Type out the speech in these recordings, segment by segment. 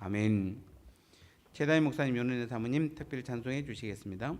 아멘. 최다희 목사님, 연은혜 사모님 특별 찬송해 주시겠습니다.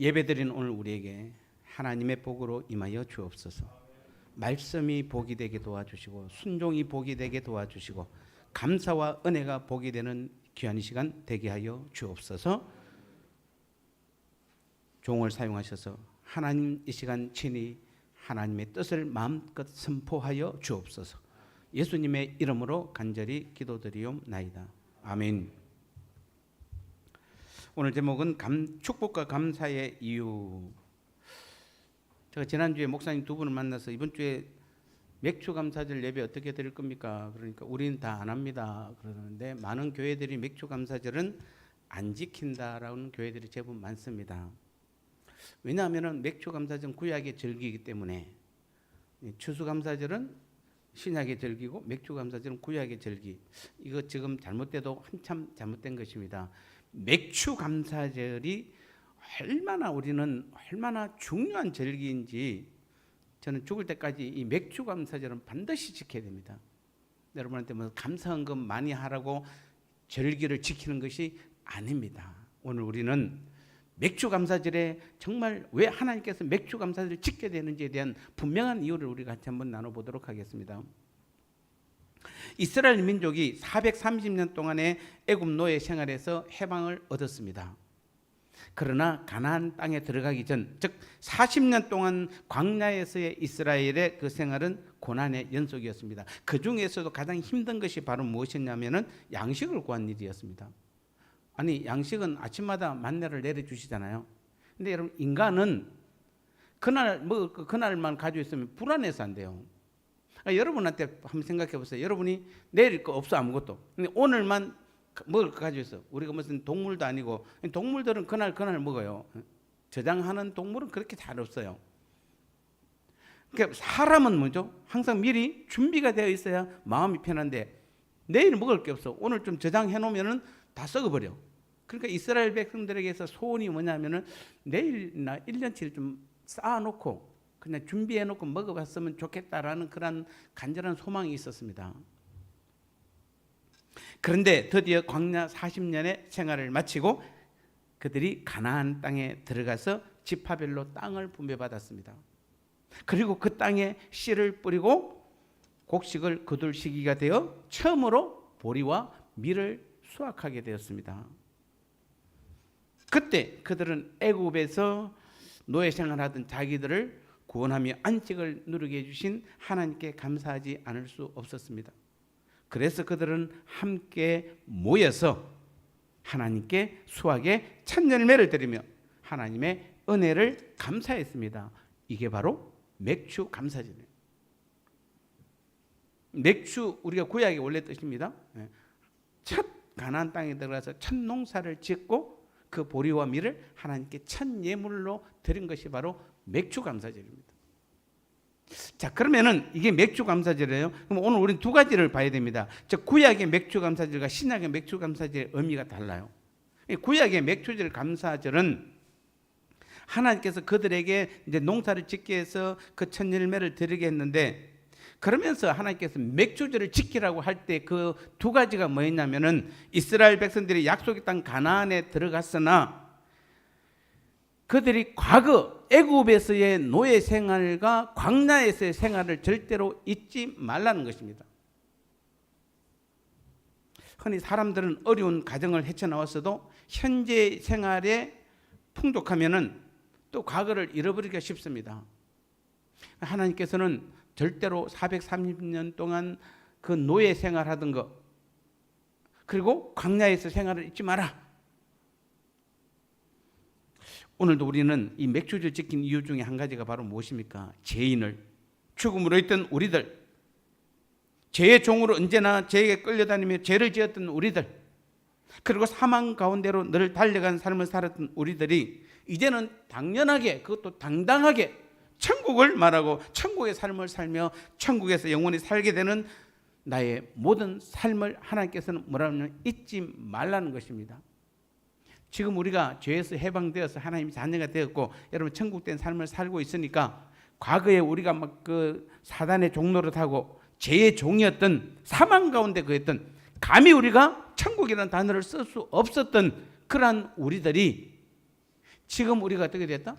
예배드리는 오늘 우리에게 하나님의 복으로 임하여 주옵소서. 말씀이 복이 되게 도와주시고 순종이 복이 되게 도와주시고 감사와 은혜가 복이 되는 귀한 시간 되게 하여 주옵소서. 종을 사용하셔서 하나님 이 시간 친히 하나님의 뜻을 마음껏 선포하여 주옵소서. 예수님의 이름으로 간절히 기도드리옵나이다. 아멘. 오늘 제목은 축복과 감사의 이유. 제가 지난주에 목사님 두 분을 만나서 이번 주에 맥주 감사절 예배 어떻게 드릴 겁니까? 그러니까 우리는 다 안 합니다. 그러는데 많은 교회들이 맥주 감사절은 안 지킨다라는 교회들이 제법 많습니다. 왜냐하면 맥주 감사절은 구약의 절기이기 때문에 추수 감사절은 신약의 절기고 맥주 감사절은 구약의 절기. 이거 지금 잘못돼도 한참 잘못된 것입니다. 맥주 감사절이 우리는 얼마나 중요한 절기인지 저는 죽을 때까지 이 맥주 감사절은 반드시 지켜야 됩니다. 여러분한테 뭐 감사헌금 많이 하라고 절기를 지키는 것이 아닙니다. 오늘 우리는 맥주 감사절에 정말 왜 하나님께서 맥주 감사절을 지켜야 되는지에 대한 분명한 이유를 우리가 같이 한번 나눠보도록 하겠습니다. 이스라엘 민족이 430년 동안의 애굽 노예 생활에서 해방을 얻었습니다. 그러나 가나안 땅에 들어가기 전, 즉 40년 동안 광야에서의 이스라엘의 그 생활은 고난의 연속이었습니다. 그 중에서도 가장 힘든 것이 바로 무엇이었냐면은 양식을 구한 일이었습니다. 아니, 양식은 아침마다 만나를 내려주시잖아요. 근데 여러분, 인간은 그날만 가지고 있으면 불안해서 안 돼요. 여러분한테 한번 생각해 보세요. 여러분이 내일 거 없어, 아무것도. 근데 오늘만 먹을 거 가지고 있어. 우리가 무슨 동물도 아니고, 동물들은 그날 먹어요. 저장하는 동물은 그렇게 잘 없어요. 그러니까 사람은 뭐죠? 항상 미리 준비가 되어 있어야 마음이 편한데, 내일 먹을 게 없어. 오늘 좀 저장해 놓으면은 다 썩어버려. 그러니까 이스라엘 백성들에게서 소원이 뭐냐면은 내일이나 1년치를 좀 쌓아놓고 그냥 준비해놓고 먹어봤으면 좋겠다라는 그런 간절한 소망이 있었습니다. 그런데 드디어 광야 40년의 생활을 마치고 그들이 가나안 땅에 들어가서 지파별로 땅을 분배받았습니다. 그리고 그 땅에 씨를 뿌리고 곡식을 거둘 시기가 되어 처음으로 보리와 밀을 수확하게 되었습니다. 그때 그들은 애굽에서 노예 생활하던 자기들을 구원하며 안식을 누리게 해주신 하나님께 감사하지 않을 수 없었습니다. 그래서 그들은 함께 모여서 하나님께 수확의 첫 열매를 드리며 하나님의 은혜를 감사했습니다. 이게 바로 맥주 감사절이에요. 맥주, 우리가 구약의 원래 뜻입니다. 첫 가나안 땅에 들어가서 첫 농사를 짓고 그 보리와 밀을 하나님께 첫 예물로 드린 것이 바로 맥주 감사절입니다. 자, 그러면은 이게 맥주 감사절이에요. 그럼 오늘 우리는 두 가지를 봐야 됩니다. 즉 구약의 맥주 감사절과 신약의 맥주 감사절의 의미가 달라요. 구약의 맥주절 감사절은 하나님께서 그들에게 이제 농사를 짓게 해서 그 첫 열매를 드리게 했는데, 그러면서 하나님께서 맥주절을 지키라고 할 때 그 두 가지가 뭐였냐면은 이스라엘 백성들이 약속의 땅 가나안에 들어갔으나 그들이 과거 애굽에서의 노예 생활과 광야에서의 생활을 절대로 잊지 말라는 것입니다. 흔히 사람들은 어려운 가정을 헤쳐나왔어도 현재 생활에 풍족하면은 또 과거를 잃어버리기가 쉽습니다. 하나님께서는 절대로 430년 동안 그 노예 생활하던 것, 그리고 광야에서 생활을 잊지 마라. 오늘도 우리는 이 맥주절 지킨 이유 중에 한 가지가 바로 무엇입니까? 죄인을, 죽음으로 있던 우리들, 죄의 종으로 언제나 죄에게 끌려다니며 죄를 지었던 우리들, 그리고 사망 가운데로 늘 달려간 삶을 살았던 우리들이 이제는 당연하게, 그것도 당당하게 천국을 말하고 천국의 삶을 살며 천국에서 영원히 살게 되는 나의 모든 삶을 하나님께서는 뭐라고 하냐면 잊지 말라는 것입니다. 지금 우리가 죄에서 해방되어서 하나님의 자녀가 되었고 여러분 천국된 삶을 살고 있으니까, 과거에 우리가 막 그 사단의 종노릇하고 죄의 종이었던, 사망 가운데 그랬던, 감히 우리가 천국이라는 단어를 쓸 수 없었던 그러한 우리들이 지금 우리가 어떻게 됐다?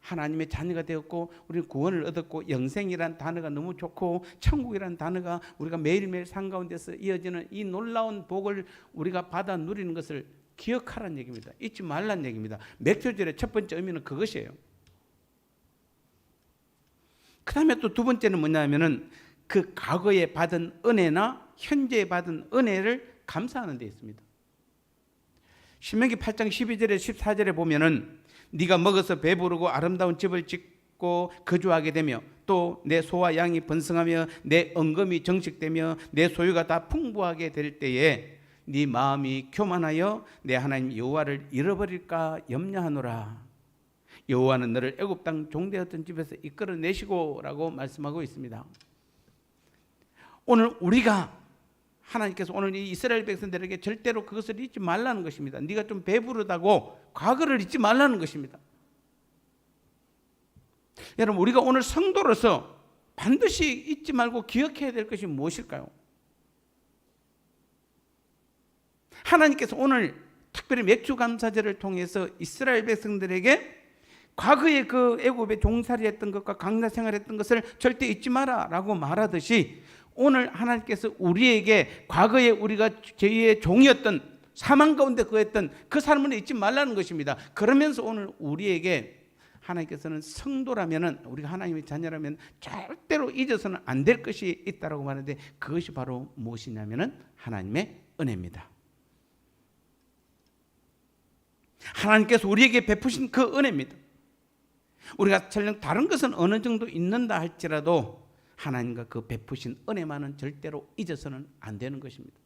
하나님의 자녀가 되었고 우리는 구원을 얻었고 영생이라는 단어가 너무 좋고 천국이라는 단어가 우리가 매일매일 삶 가운데서 이어지는 이 놀라운 복을 우리가 받아 누리는 것을 기억하라는 얘기입니다. 잊지 말라는 얘기입니다. 맥주절의 첫 번째 의미는 그것이에요. 그 다음에 또 두 번째는 뭐냐면은 그 과거에 받은 은혜나 현재에 받은 은혜를 감사하는 데 있습니다. 신명기 8장 12절에 14절에 보면은 네가 먹어서 배부르고 아름다운 집을 짓고 거주하게 되며 또 내 소와 양이 번성하며 내 언금이 정식되며 내 소유가 다 풍부하게 될 때에 네 마음이 교만하여 내 하나님 여호와를 잃어버릴까 염려하노라. 여호와는 너를 애굽 땅 종되었던 집에서 이끌어내시고라고 말씀하고 있습니다. 오늘 우리가, 하나님께서 오늘 이 이스라엘 백성들에게 절대로 그것을 잊지 말라는 것입니다. 네가 좀 배부르다고 과거를 잊지 말라는 것입니다. 여러분, 우리가 오늘 성도로서 반드시 잊지 말고 기억해야 될 것이 무엇일까요? 하나님께서 오늘 특별히 맥주 감사제를 통해서 이스라엘 백성들에게 과거에 그 애굽에 종살이 했던 것과 강나 생활했던 것을 절대 잊지 마라라고 말하듯이, 오늘 하나님께서 우리에게 과거에 우리가 제2의 종이었던, 사망 가운데 거했던 그 삶을 잊지 말라는 것입니다. 그러면서 오늘 우리에게 하나님께서는 성도라면은, 우리가 하나님의 자녀라면 절대로 잊어서는 안 될 것이 있다라고 말하는데, 그것이 바로 무엇이냐면은 하나님의 은혜입니다. 하나님께서 우리에게 베푸신 그 은혜입니다. 우리가 설령 다른 것은 어느 정도 있는다 할지라도 하나님과 그 베푸신 은혜만은 절대로 잊어서는 안 되는 것입니다.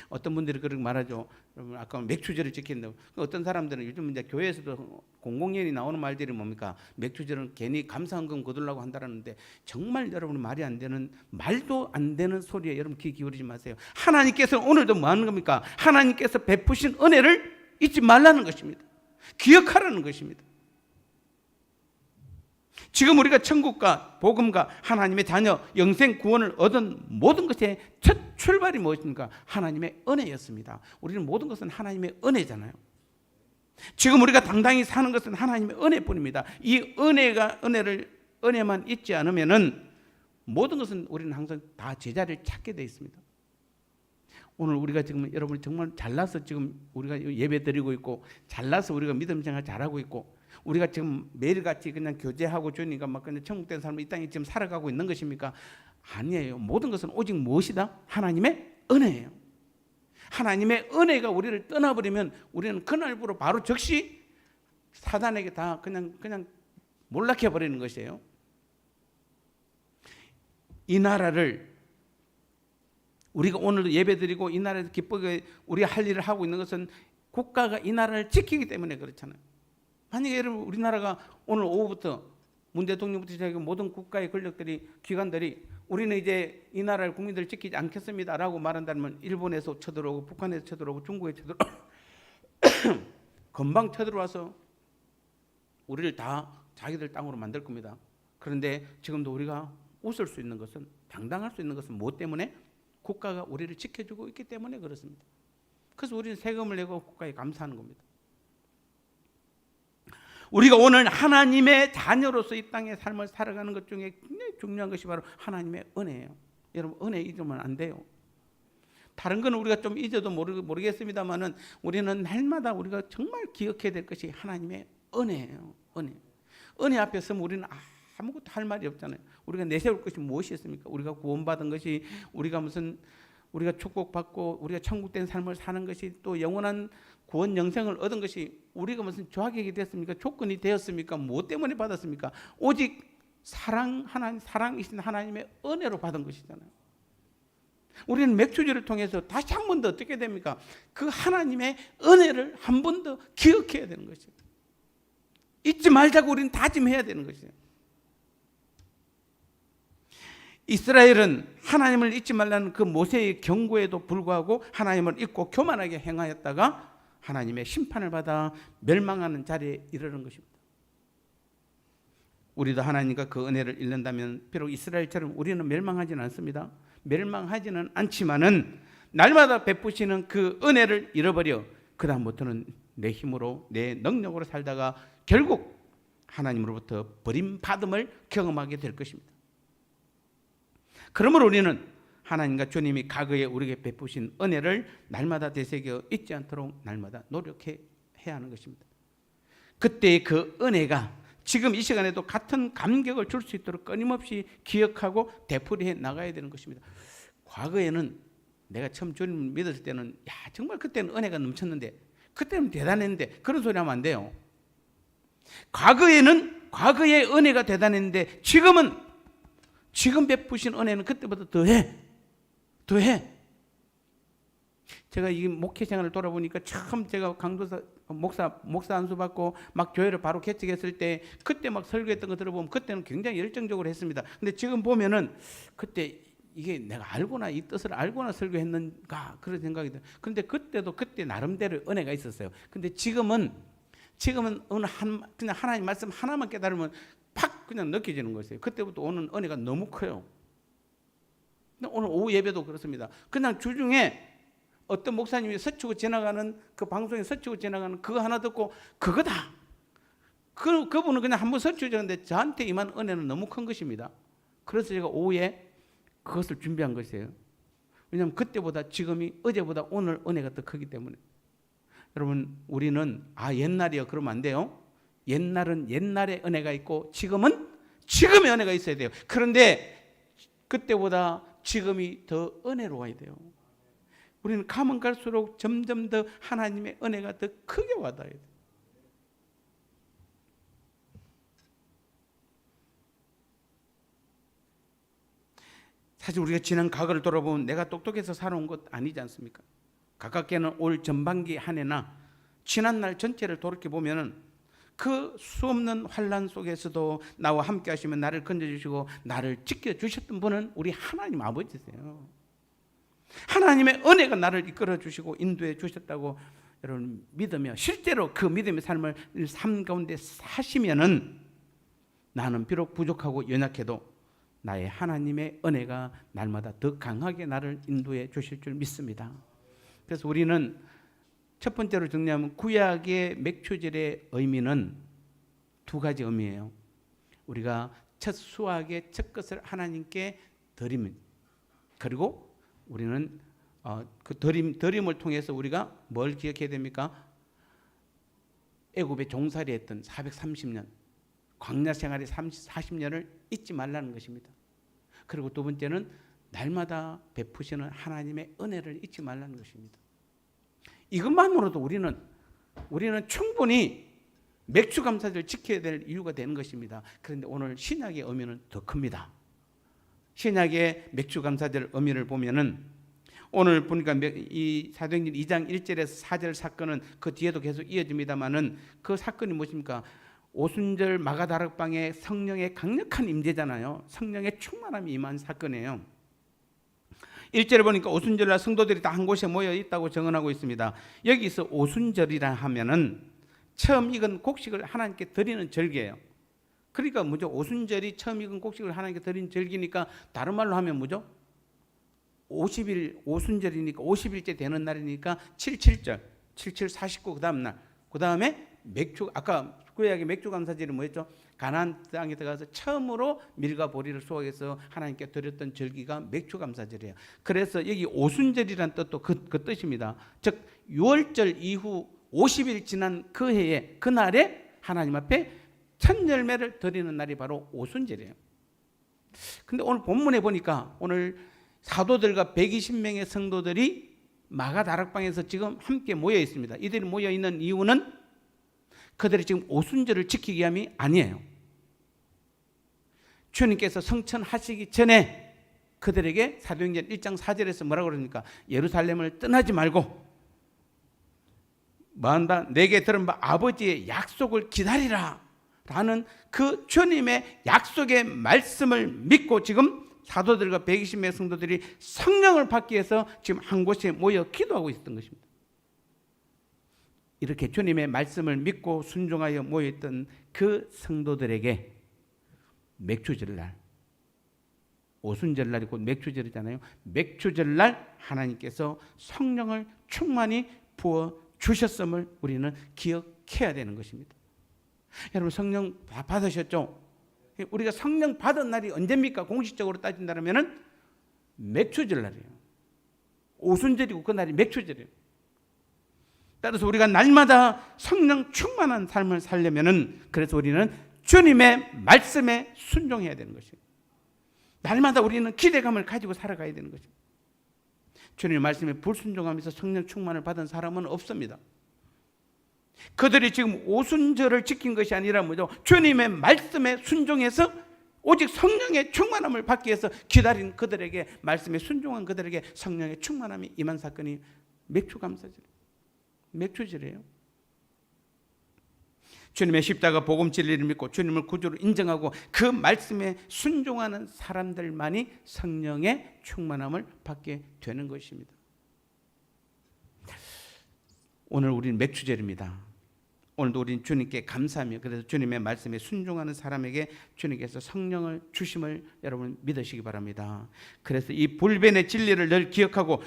어떤 분들이 그렇게 말하죠. 여러분, 아까 맥주절을 지킨다고. 어떤 사람들은 요즘 이제 교회에서도 공공연히 나오는 말들이 뭡니까? 맥주절은 괜히 감사헌금 거두려고 한다라는데, 정말 여러분 말이 안 되는, 말도 안 되는 소리에 여러분 귀 기울이지 마세요. 하나님께서 오늘도 뭐 하는 겁니까? 하나님께서 베푸신 은혜를 잊지 말라는 것입니다. 기억하라는 것입니다. 지금 우리가 천국과 복음과 하나님의 자녀, 영생 구원을 얻은 모든 것의 첫 출발이 무엇입니까? 하나님의 은혜였습니다. 우리는 모든 것은 하나님의 은혜잖아요. 지금 우리가 당당히 사는 것은 하나님의 은혜뿐입니다. 이 은혜만 잊지 않으면은 모든 것은 우리는 항상 다 제자리를 찾게 되어 있습니다. 오늘 우리가 지금 여러분 정말 잘나서 지금 우리가 예배 드리고 있고, 잘나서 우리가 믿음 생활 잘하고 있고, 우리가 지금 매일같이 그냥 교제하고 주니까 막 그냥 천국된 삶을 이 땅에 지금 살아가고 있는 것입니까? 아니에요. 모든 것은 오직 무엇이다? 하나님의 은혜예요. 하나님의 은혜가 우리를 떠나버리면 우리는 그날부로 바로 즉시 사단에게 다 그냥 몰락해 버리는 것이에요. 이 나라를 우리가 오늘 예배드리고 이 나라에서 기쁘게 우리가 할 일을 하고 있는 것은 국가가 이 나라를 지키기 때문에 그렇잖아요. 만약에 여러분, 우리나라가 오늘 오후부터 문 대통령부터 시작해 모든 국가의 권력들이, 기관들이 우리는 이제 이 나라를, 국민들을 지키지 않겠습니다라고 말한다면, 일본에서 쳐들어오고 북한에서 쳐들어오고 중국에 쳐들어오고 금방 쳐들어와서 우리를 다 자기들 땅으로 만들 겁니다. 그런데 지금도 우리가 웃을 수 있는 것은, 당당할 수 있는 것은 무엇 때문에? 국가가 우리를 지켜주고 있기 때문에 그렇습니다. 그래서 우리는 세금을 내고 국가에 감사하는 겁니다. 우리가 오늘 하나님의 자녀로서 이 땅의 삶을 살아가는 것 중에 굉장히 중요한 것이 바로 하나님의 은혜예요. 여러분, 은혜 잊으면 안 돼요. 다른 건 우리가 좀 잊어도 모르겠습니다만은, 우리는 날마다 우리가 정말 기억해야 될 것이 하나님의 은혜예요. 은혜 앞에 서면 우리는 아무것도 할 말이 없잖아요. 우리가 내세울 것이 무엇이 있습니까? 우리가 구원받은 것이, 우리가 축복받고 우리가 천국된 삶을 사는 것이, 또 영원한 구원 영생을 얻은 것이 우리가 무슨 조합이 됐습니까? 조건이 되었습니까? 무엇 때문에 받았습니까? 오직 사랑이신 하나님의 은혜로 받은 것이잖아요. 우리는 맥주제를 통해서 다시 한 번 더 어떻게 됩니까? 그 하나님의 은혜를 한 번 더 기억해야 되는 것이에요. 잊지 말자고 우리는 다짐해야 되는 것이에요. 이스라엘은 하나님을 잊지 말라는 그 모세의 경고에도 불구하고 하나님을 잊고 교만하게 행하였다가 하나님의 심판을 받아 멸망하는 자리에 이르는 것입니다. 우리도 하나님과 그 은혜를 잃는다면, 비록 이스라엘처럼 우리는 멸망하지는 않습니다. 멸망하지는 않지만은 날마다 베푸시는 그 은혜를 잃어버려 그 다음부터는 내 힘으로, 내 능력으로 살다가 결국 하나님으로부터 버림받음을 경험하게 될 것입니다. 그러므로 우리는 하나님과 주님이 과거에 우리에게 베푸신 은혜를 날마다 되새겨 잊지 않도록 날마다 노력해야 하는 것입니다. 그때의 그 은혜가 지금 이 시간에도 같은 감격을 줄 수 있도록 끊임없이 기억하고 되풀이해 나가야 되는 것입니다. 과거에는 내가 처음 주님을 믿었을 때는 정말 그때는 은혜가 넘쳤는데, 그때는 대단했는데, 그런 소리 하면 안 돼요. 과거의 은혜가 대단했는데 지금 베푸신 은혜는 그때보다 더해. 제가 이 목회 생활을 돌아보니까 처음 제가 강도사 목사 안수 받고 막 교회를 바로 개척했을 때, 그때 막 설교했던 거 들어보면 그때는 굉장히 열정적으로 했습니다. 근데 지금 보면은 그때 이게 내가 알고나 이 뜻을 알고나 설교했는가 그런 생각이 들어요. 근데 그때도 그때 나름대로 은혜가 있었어요. 근데 지금은 그냥 하나님 말씀 하나만 깨달으면 팍 그냥 느껴지는 것이에요. 그때부터 오는 은혜가 너무 커요. 오늘 오후 예배도 그렇습니다. 그냥 주중에 어떤 목사님이 스치고 지나가는 그 방송에 스치고 지나가는 그거 하나 듣고 그거다. 그분은 그냥 한번 스치고 지나갔는데 저한테 임한 은혜는 너무 큰 것입니다. 그래서 제가 오후에 그것을 준비한 것이에요. 왜냐하면 그때보다 지금이 어제보다 오늘 은혜가 더 크기 때문에. 여러분 우리는 옛날이요 그러면 안 돼요. 옛날은 옛날의 은혜가 있고 지금은 지금의 은혜가 있어야 돼요. 그런데 그때보다 지금이 더 은혜로워야 돼요. 우리는 가면 갈수록 점점 더 하나님의 은혜가 더 크게 와닿아야 돼요. 사실 우리가 지난 과거를 돌아보면 내가 똑똑해서 살아온 것 아니지 않습니까? 가깝게는 올 전반기 한 해나 지난날 전체를 돌이켜보면 그 수없는 환난 속에서도 나와 함께 하시면 나를 건져주시고 나를 지켜주셨던 분은 우리 하나님 아버지세요. 하나님의 은혜가 나를 이끌어 주시고 인도해 주셨다고 여러분 믿으며 실제로 그 믿음의 삶을 삶 가운데 사시면은 나는 비록 부족하고 연약해도 나의 하나님의 은혜가 날마다 더 강하게 나를 인도해 주실 줄 믿습니다. 그래서 우리는 첫 번째로 정리하면 구약의 맥추절의 의미는 두 가지 의미예요. 우리가 첫 수확의 첫 것을 하나님께 드리면, 그리고 우리는 그 드림을 통해서 우리가 뭘 기억해야 됩니까? 애굽에 종살이했던 430년 광야 생활의 40년을 잊지 말라는 것입니다. 그리고 두 번째는 날마다 베푸시는 하나님의 은혜를 잊지 말라는 것입니다. 이것만으로도 우리는 충분히 맥추감사절을 지켜야 될 이유가 되는 것입니다. 그런데 오늘 신약의 의미는 더 큽니다. 신약의 맥추감사절 의미를 보면은 오늘 보니까 이 사도행전 2장 1절에서 4절 사건은 그 뒤에도 계속 이어집니다만은 그 사건이 무엇입니까? 오순절 마가다락방에 성령의 강력한 임재잖아요. 성령의 충만함이 임한 사건이에요. 1절에 보니까 오순절날 성도들이 다 한 곳에 모여 있다고 정언하고 있습니다. 여기서 오순절이라 하면은 처음 익은 곡식을 하나님께 드리는 절기예요. 그러니까 뭐죠? 오순절이 처음 익은 곡식을 하나님께 드리는 절기니까 다른 말로 하면 뭐죠? 50일 오순절이니까 50일째 되는 날이니까 77절, 77, 49 그다음 날. 그다음에 맥주 아까 구약의 맥주감사절이 뭐였죠? 가나안 땅에 들어가서 처음으로 밀과 보리를 수확해서 하나님께 드렸던 절기가 맥주감사절이에요. 그래서 여기 오순절이란 뜻도 그 뜻입니다. 즉 6월절 이후 50일 지난 그 해에 그날에 하나님 앞에 첫 열매를 드리는 날이 바로 오순절이에요. 근데 오늘 본문에 보니까 오늘 사도들과 120명의 성도들이 마가다락방에서 지금 함께 모여 있습니다. 이들이 모여 있는 이유는 그들이 지금 오순절을 지키기 위함이 아니에요. 주님께서 성천하시기 전에 그들에게 사도행전 1장 4절에서 뭐라고 그러니까 예루살렘을 떠나지 말고 뭐한다? 내게 들은 바 아버지의 약속을 기다리라 라는 그 주님의 약속의 말씀을 믿고 지금 사도들과 120명의 성도들이 성령을 받기 위해서 지금 한 곳에 모여 기도하고 있었던 것입니다. 이렇게 주님의 말씀을 믿고 순종하여 모였던 그 성도들에게 맥추절날, 오순절날이 곧 맥추절이잖아요. 맥추절날 하나님께서 성령을 충만히 부어 주셨음을 우리는 기억해야 되는 것입니다. 여러분 성령 받으셨죠? 우리가 성령 받은 날이 언제입니까? 공식적으로 따진다면 맥추절날이에요. 오순절이고 그 날이 맥추절이에요. 따라서 우리가 날마다 성령 충만한 삶을 살려면은 그래서 우리는 주님의 말씀에 순종해야 되는 것입니다. 날마다 우리는 기대감을 가지고 살아가야 되는 것입니다. 주님의 말씀에 불순종하면서 성령 충만을 받은 사람은 없습니다. 그들이 지금 오순절을 지킨 것이 아니라 뭐죠? 주님의 말씀에 순종해서 오직 성령의 충만함을 받기 위해서 기다린 그들에게 말씀에 순종한 그들에게 성령의 충만함이 임한 사건이 맥추절이에요. 주님의 십자가 복음 진리를 믿고 주님을 구주로 인정하고 그 말씀에 순종하는 사람들만이 성령의 충만함을 받게 되는 것입니다. 오늘 우리는 맥추절입니다. 오늘도 우리는 주님께 감사하며 그래서 주님의 말씀에 순종하는 사람에게 주님께서 성령을 주심을 여러분 믿으시기 바랍니다. 그래서 이 불변의 진리를 늘 기억하고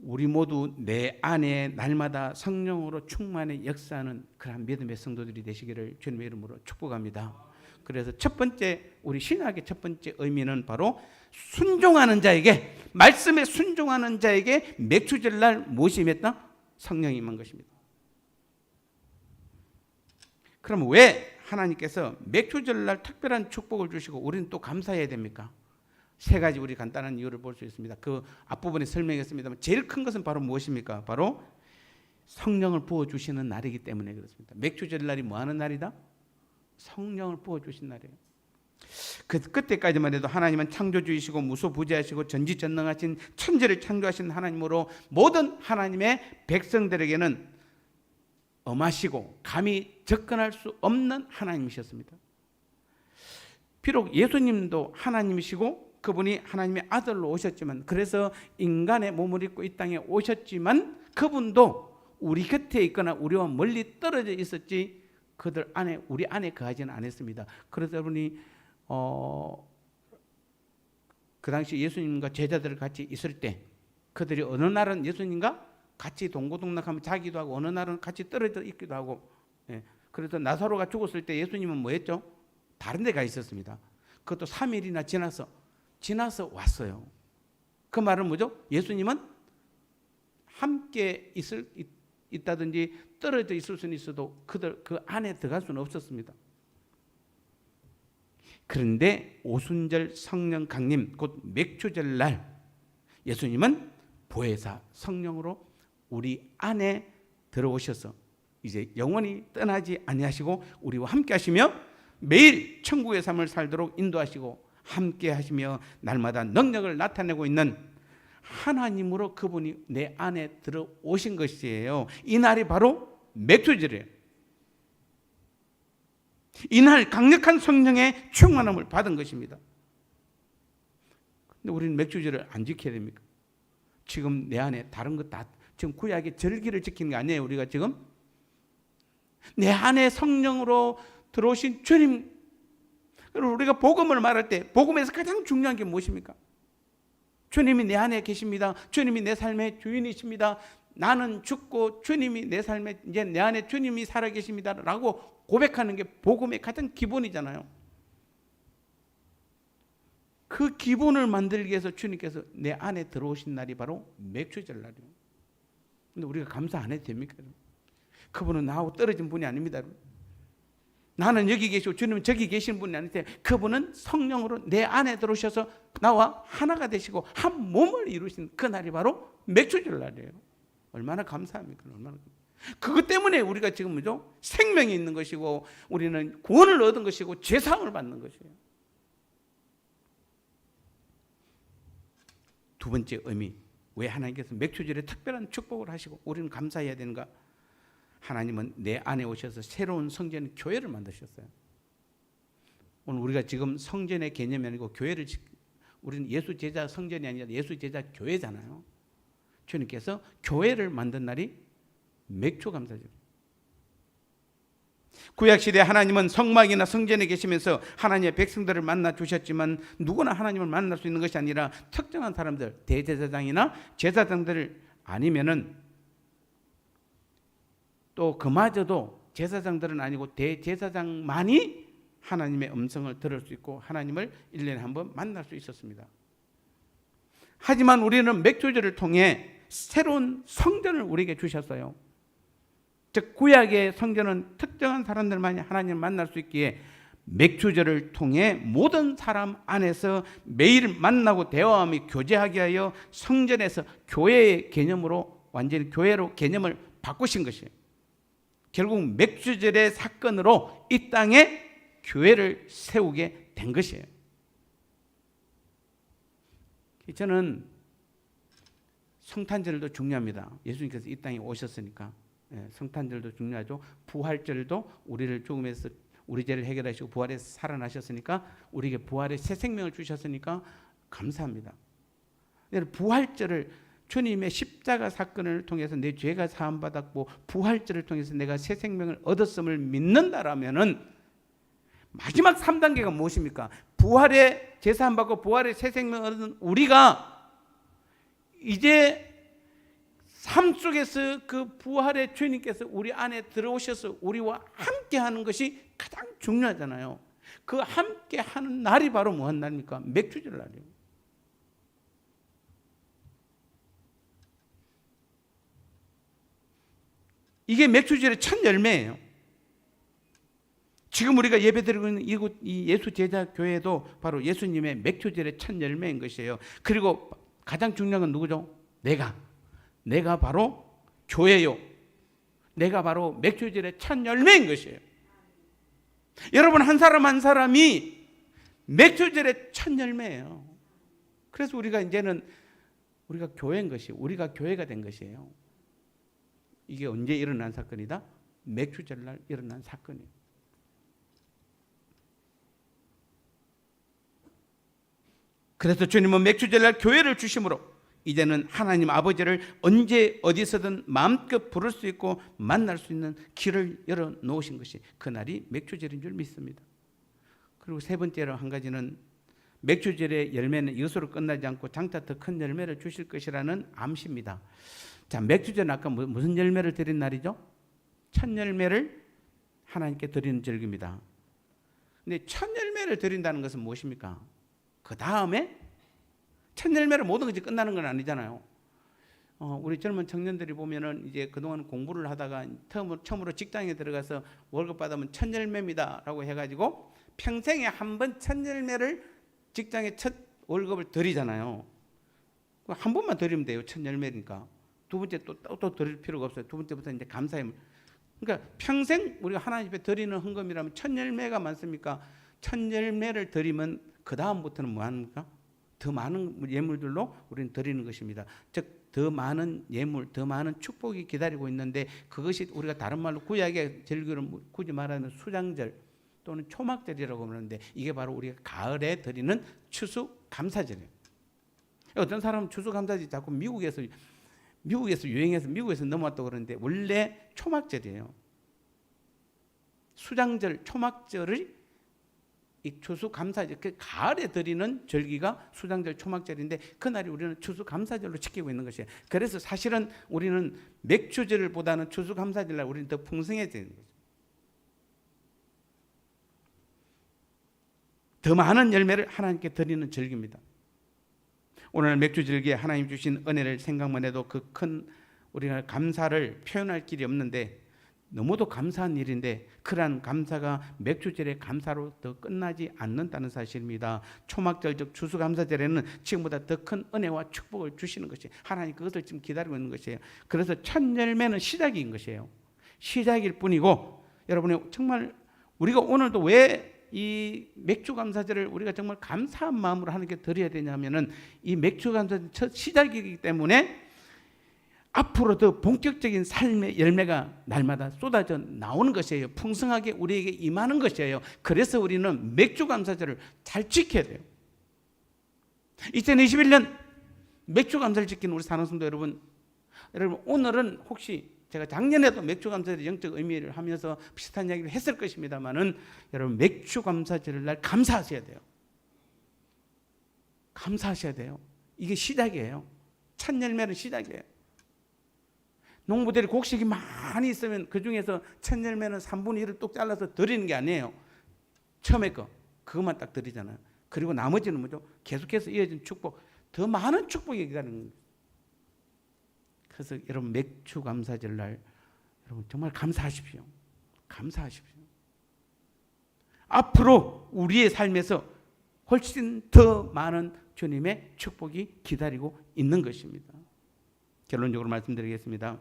우리 모두 내 안에 날마다 성령으로 충만히 역사하는 그러한 믿음의 성도들이 되시기를 주님의 이름으로 축복합니다. 그래서 첫 번째 우리 신학의 첫 번째 의미는 바로 순종하는 자에게 말씀에 순종하는 자에게 맥주절날 무엇이 임했다? 성령이 임한 것입니다. 그럼 왜 하나님께서 맥주절날 특별한 축복을 주시고 우리는 또 감사해야 됩니까? 세 가지 우리 간단한 이유를 볼 수 있습니다. 그 앞부분에 설명했습니다만 제일 큰 것은 바로 무엇입니까? 바로 성령을 부어주시는 날이기 때문에 그렇습니다. 맥주절날이 뭐하는 날이다? 성령을 부어주신 날이에요. 그때까지만 해도 하나님은 창조주이시고 무소부재하시고 전지전능하신 천지를 창조하신 하나님으로 모든 하나님의 백성들에게는 엄하시고 감히 접근할 수 없는 하나님이셨습니다. 비록 예수님도 하나님이시고 그분이 하나님의 아들로 오셨지만 그래서 인간의 몸을 입고 이 땅에 오셨지만 그분도 우리 곁에 있거나 우리와 멀리 떨어져 있었지 그들 안에 우리 안에 거하지는 않았습니다. 그래서 여러분이 그 당시 예수님과 제자들 같이 있을 때 그들이 어느 날은 예수님과 같이 동고동락하면 자기도 하고 어느 날은 같이 떨어져 있기도 하고 그래서 나사로가 죽었을 때 예수님은 뭐 했죠? 다른 데 가 있었습니다. 그것도 3일이나 지나서 왔어요. 그 말은 뭐죠? 예수님은 함께 있다든지 떨어져 있을 수는 있어도 그들 그 안에 들어갈 수는 없었습니다. 그런데 오순절 성령 강림 곧 맥주절 날 예수님은 보혜사 성령으로 우리 안에 들어오셔서 이제 영원히 떠나지 아니하시고 우리와 함께 하시며 매일 천국의 삶을 살도록 인도하시고 함께 하시며 날마다 능력을 나타내고 있는 하나님으로 그분이 내 안에 들어오신 것이에요. 이 날이 바로 맥주절이에요. 이날 강력한 성령의 충만함을 받은 것입니다. 근데 우리는 맥주절을 안 지켜야 됩니까? 지금 내 안에 다른 것 다 지금 구약의 절기를 지키는 게 아니에요. 우리가 지금 내 안에 성령으로 들어오신 주님, 우리가 복음을 말할 때 복음에서 가장 중요한 게 무엇입니까? 주님이 내 안에 계십니다. 주님이 내 삶의 주인이십니다. 나는 죽고 주님이 내 삶에 이제 내 안에 주님이 살아 계십니다라고 고백하는 게 복음의 가장 기본이잖아요. 그 기본을 만들기 위해서 주님께서 내 안에 들어오신 날이 바로 맥주절 날이에요. 근데 우리가 감사 안 해도 됩니까? 그분은 나하고 떨어진 분이 아닙니다. 나는 여기 계시고 주님은 저기 계신 분이 아닌데 그분은 성령으로 내 안에 들어오셔서 나와 하나가 되시고 한 몸을 이루신 그 날이 바로 맥주절 날이에요. 얼마나 감사합니까? 얼마나. 그것 때문에 우리가 지금 뭐죠? 생명이 있는 것이고 우리는 구원을 얻은 것이고 죄사함을 받는 것이에요. 두 번째 의미, 왜 하나님께서 맥주절에 특별한 축복을 하시고 우리는 감사해야 되는가? 하나님은 내 안에 오셔서 새로운 성전 교회를 만드셨어요. 오늘 우리가 지금 성전의 개념이 아니고 교회를 우리는 예수 제자 성전이 아니라 예수 제자 교회잖아요. 주님께서 교회를 만든 날이 맥주 감사절. 구약시대 하나님은 성막이나 성전에 계시면서 하나님의 백성들을 만나 주셨지만 누구나 하나님을 만날 수 있는 것이 아니라 특정한 사람들, 대제사장이나 제사장들 아니면은 또 그마저도 제사장들은 아니고 대제사장만이 하나님의 음성을 들을 수 있고 하나님을 1년에 한 번 만날 수 있었습니다. 하지만 우리는 맥주절을 통해 새로운 성전을 우리에게 주셨어요. 즉 구약의 성전은 특정한 사람들만이 하나님을 만날 수 있기에 맥주절을 통해 모든 사람 안에서 매일 만나고 대화하며 교제하게 하여 성전에서 교회의 개념으로 완전히 교회로 개념을 바꾸신 것이에요. 결국 맥주절의 사건으로 이 땅에 교회를 세우게 된 것이에요. 저는 성탄절도 중요합니다. 예수님께서 이 땅에 오셨으니까 성탄절도 중요하죠. 부활절도 우리를 죽음에서 우리 죄를 해결하시고 부활해서 살아나셨으니까 우리에게 부활의 새 생명을 주셨으니까 감사합니다. 부활절을 주님의 십자가 사건을 통해서 내 죄가 사함받았고 부활절을 통해서 내가 새 생명을 얻었음을 믿는다라면은 마지막 3단계가 무엇입니까? 부활의 제사함받고 부활의 새 생명을 얻은 우리가 이제 삶 속에서 그 부활의 주님께서 우리 안에 들어오셔서 우리와 함께하는 것이 가장 중요하잖아요. 그 함께하는 날이 바로 무슨 날입니까? 맥주절 날이에요. 이게 맥주절의 첫 열매예요. 지금 우리가 예배드리고 있는 이곳 이 예수 제자 교회도 바로 예수님의 맥주절의 첫 열매인 것이에요. 그리고 가장 중요한 건 누구죠? 내가 바로 교회요. 내가 바로 맥주절의 첫 열매인 것이에요. 여러분 한 사람 한 사람이 맥주절의 첫 열매예요. 그래서 우리가 이제는 우리가 교회인 것이 우리가 교회가 된 것이에요. 이게 언제 일어난 사건이다? 맥주절날 일어난 사건이에요. 그래서 주님은 맥주절날 교회를 주심으로 이제는 하나님 아버지를 언제 어디서든 마음껏 부를 수 있고 만날 수 있는 길을 열어놓으신 것이 그날이 맥주절인 줄 믿습니다. 그리고 세 번째로 한 가지는 맥주절의 열매는 이것으로 끝나지 않고 장차 더 큰 열매를 주실 것이라는 암시입니다. 자, 맥주절은 아까 무슨 열매를 드린 날이죠? 첫 열매를 하나님께 드리는 절기입니다. 근데 첫 열매를 드린다는 것은 무엇입니까? 그 다음에 첫 열매로 모든 것이 끝나는 건 아니잖아요. 우리 젊은 청년들이 보면은 이제 그동안 공부를 하다가 처음으로 직장에 들어가서 월급 받으면 첫 열매입니다라고 해가지고 평생에 한 번 첫 열매를 직장에 첫 월급을 드리잖아요. 한 번만 드리면 돼요. 첫 열매니까. 두 번째 또 드릴 필요가 없어요. 두 번째부터 이제 감사의. 그러니까 평생 우리가 하나님 앞에 드리는 헌금이라면 첫 열매가 많습니까? 첫 열매를 드리면 그 다음부터는 뭐 합니까? 더 많은 예물들로 우리는 드리는 것입니다. 즉 더 많은 예물, 더 많은 축복이 기다리고 있는데 그것이 우리가 다른 말로 구약의 절기로 굳이 말하는 수장절 또는 초막절이라고 하는데 이게 바로 우리가 가을에 드리는 추수감사절이에요. 어떤 사람은 추수감사절이 자꾸 미국에서 유행해서 미국에서 넘어왔다고 그러는데 원래 초막절이에요. 수장절, 초막절을 이 추수감사절, 그 가을에 드리는 절기가 수장절, 초막절인데 그날이 우리는 추수감사절로 지키고 있는 것이에요. 그래서 사실은 우리는 맥주절보다는 추수감사절날 우리는 더 풍성해지는 거죠. 더 많은 열매를 하나님께 드리는 절기입니다. 오늘 맥주절기에 하나님 주신 은혜를 생각만 해도 그 큰 우리가 감사를 표현할 길이 없는데 너무도 감사한 일인데 그러한 감사가 맥주절의 감사로 더 끝나지 않는다는 사실입니다. 초막절 즉 추수감사절에는 지금보다 더 큰 은혜와 축복을 주시는 것이 하나님 그것을 지금 기다리고 있는 것이에요. 그래서 첫 열매는 시작인 것이에요. 시작일 뿐이고 여러분이 정말 우리가 오늘도 왜 이 맥주감사절을 우리가 정말 감사한 마음으로 하나님께 드려야 되냐면은 이 맥주감사절 첫 시작이기 때문에 앞으로 더 본격적인 삶의 열매가 날마다 쏟아져 나오는 것이에요. 풍성하게 우리에게 임하는 것이에요. 그래서 우리는 맥주감사절을 잘 지켜야 돼요. 2021년 맥주감사를 지키는 우리 사랑성도 여러분 오늘은 혹시 제가 작년에도 맥주감사절의 영적 의미를 하면서 비슷한 이야기를 했을 것입니다만은 여러분 맥주감사절을 날 감사하셔야 돼요. 감사하셔야 돼요. 이게 시작이에요. 첫 열매는 시작이에요. 농부들이 곡식이 많이 있으면 그 중에서 첫 열매는 3분의 1을 뚝 잘라서 드리는 게 아니에요. 처음에 그것만 딱 드리잖아요. 그리고 나머지는 뭐죠? 계속해서 이어진 축복, 더 많은 축복이 기다리는 거예요. 그래서 여러분 맥주 감사절 날 여러분 정말 감사하십시오. 감사하십시오. 앞으로 우리의 삶에서 훨씬 더 많은 주님의 축복이 기다리고 있는 것입니다. 결론적으로 말씀드리겠습니다.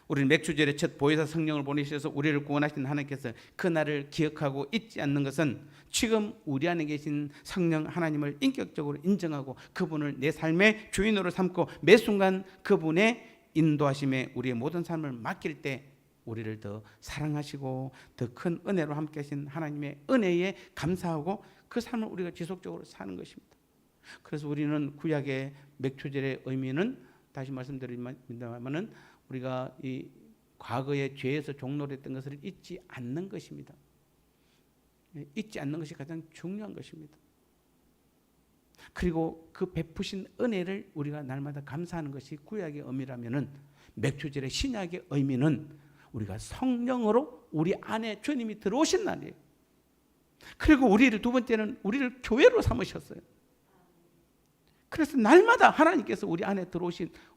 우리는 맥주절의 첫 보혜사 성령을 보내셔서 우리를 구원하신 하나님께서 그 날을 기억하고 잊지 않는 것은 지금 우리 안에 계신 성령 하나님을 인격적으로 인정하고 그분을 내 삶의 주인으로 삼고 매 순간 그분의 인도하심에 우리의 모든 삶을 맡길 때 우리를 더 사랑하시고 더 큰 은혜로 함께 하신 하나님의 은혜에 감사하고 그 삶을 우리가 지속적으로 사는 것입니다. 그래서 우리는 구약의 맥추절의 의미는 다시 말씀드립니다만은 우리가 이 과거의 죄에서 종노랬던 것을 잊지 않는 것입니다. 잊지 않는 것이 가장 중요한 것입니다. 그리고 그 베푸신 은혜를 우리가 날마다 감사하는 것이 구약의 의미라면은 맥추절의 신약의 의미는 우리가 성령으로 우리 안에 주님이 들어오신 날이에요. 그리고 우리를 두 번째는 우리를 교회로 삼으셨어요. 그래서 날마다 하나님께서 우리 안에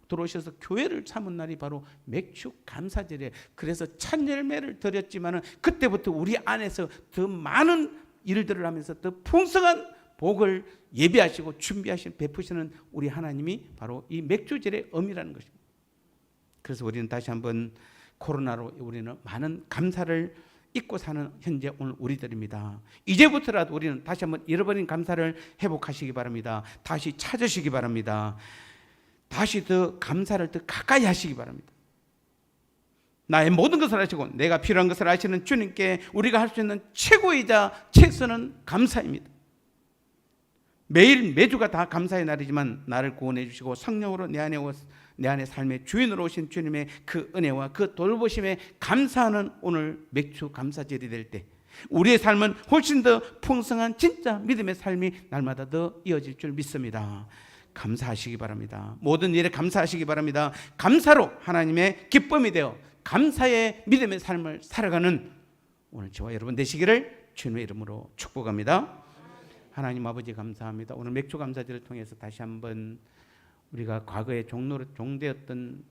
들어오셔서 교회를 삼은 날이 바로 맥주 감사절이에요. 그래서 찬열매를 드렸지만은 그때부터 우리 안에서 더 많은 일들을 하면서 더 풍성한 복을 예비하시고 준비하시는 베푸시는 우리 하나님이 바로 이 맥주절의 의미라는 것입니다. 그래서 우리는 다시 한번 코로나로 우리는 많은 감사를 잊고 사는 현재 오늘 우리들입니다. 이제부터라도 우리는 다시 한번 잃어버린 감사를 회복하시기 바랍니다. 다시 찾으시기 바랍니다. 다시 더 감사를 더 가까이 하시기 바랍니다. 나의 모든 것을 아시고 내가 필요한 것을 아시는 주님께 우리가 할 수 있는 최고이자 최선은 감사입니다. 매일 매주가 다 감사의 날이지만 나를 구원해 주시고 성령으로 내 안에 삶의 주인으로 오신 주님의 그 은혜와 그 돌보심에 감사하는 오늘 맥주 감사절이 될 때 우리의 삶은 훨씬 더 풍성한 진짜 믿음의 삶이 날마다 더 이어질 줄 믿습니다. 감사하시기 바랍니다. 모든 일에 감사하시기 바랍니다. 감사로 하나님의 기쁨이 되어 감사의 믿음의 삶을 살아가는 오늘 저와 여러분 되시기를 주님의 이름으로 축복합니다. 하나님 아버지 감사합니다. 오늘 맥주 감사절을 통해서 다시 한번 우리가 과거에 종되었던